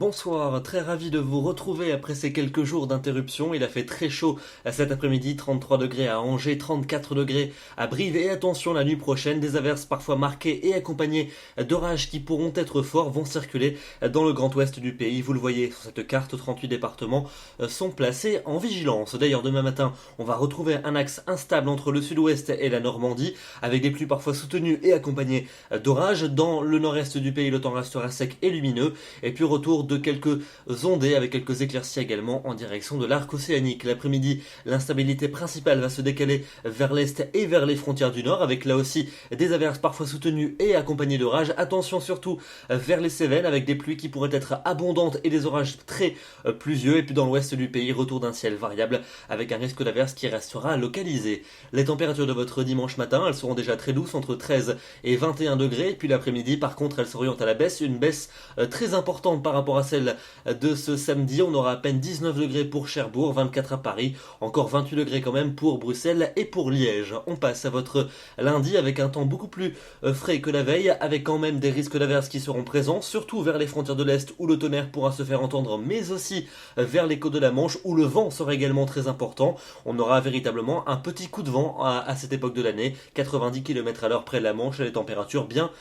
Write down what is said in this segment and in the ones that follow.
Bonsoir, très ravi de vous retrouver après ces quelques jours d'interruption. Il a fait très chaud cet après-midi, 33 degrés à Angers, 34 degrés à Brive et attention la nuit prochaine, des averses parfois marquées et accompagnées d'orages qui pourront être forts vont circuler dans le grand ouest du pays. Vous le voyez sur cette carte, 38 départements sont placés en vigilance. D'ailleurs demain matin, on va retrouver un axe instable entre le sud-ouest et la Normandie avec des pluies parfois soutenues et accompagnées d'orages. Dans le nord-est du pays, le temps restera sec et lumineux et puis retour de quelques ondées avec quelques éclaircies également en direction de l'arc océanique. L'après-midi, l'instabilité principale va se décaler vers l'est et vers les frontières du nord avec là aussi des averses parfois soutenues et accompagnées d'orages. Attention surtout vers les Cévennes avec des pluies qui pourraient être abondantes et des orages très pluvieux. Et puis dans l'ouest du pays, retour d'un ciel variable avec un risque d'averse qui restera localisé. Les températures de votre dimanche matin, elles seront déjà très douces entre 13 et 21 degrés. Et puis l'après-midi, par contre, elles s'orientent à la baisse, une baisse très importante par rapport à celle de ce samedi. On aura à peine 19 degrés pour Cherbourg, 24 à Paris, encore 28 degrés quand même pour Bruxelles et pour Liège. On passe à votre lundi avec un temps beaucoup plus frais que la veille, avec quand même des risques d'averses qui seront présents, surtout vers les frontières de l'Est où le tonnerre pourra se faire entendre, mais aussi vers les côtes de la Manche où le vent sera également très important. On aura véritablement un petit coup de vent à cette époque de l'année, 90 km à l'heure près de la Manche, les températures bien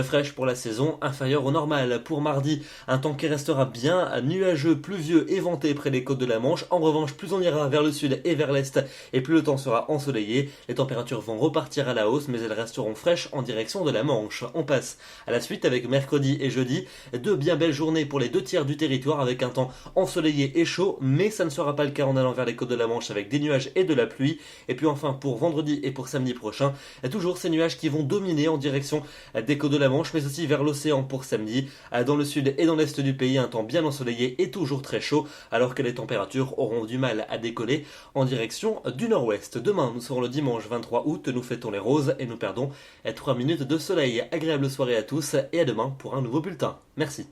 fraîches pour la saison, inférieures au normal. Pour mardi, un temps qui restera bien nuageux, pluvieux et venté près des côtes de la Manche. En revanche, plus on ira vers le sud et vers l'est, et plus le temps sera ensoleillé. Les températures vont repartir à la hausse, mais elles resteront fraîches en direction de la Manche. On passe à la suite avec mercredi et jeudi, deux bien belles journées pour les deux tiers du territoire avec un temps ensoleillé et chaud, mais ça ne sera pas le cas en allant vers les côtes de la Manche avec des nuages et de la pluie. Et puis enfin pour vendredi et pour samedi prochain, toujours ces nuages qui vont dominer en direction des côtes de la Manche, mais aussi vers l'océan pour samedi. Dans le sud et dans l'est du pays, un temps bien ensoleillé et toujours très chaud, alors que les températures auront du mal à décoller en direction du nord-ouest. Demain, nous serons le dimanche 23 août, nous fêtons les roses et nous perdons 3 minutes de soleil. Agréable soirée à tous et à demain pour un nouveau bulletin. Merci.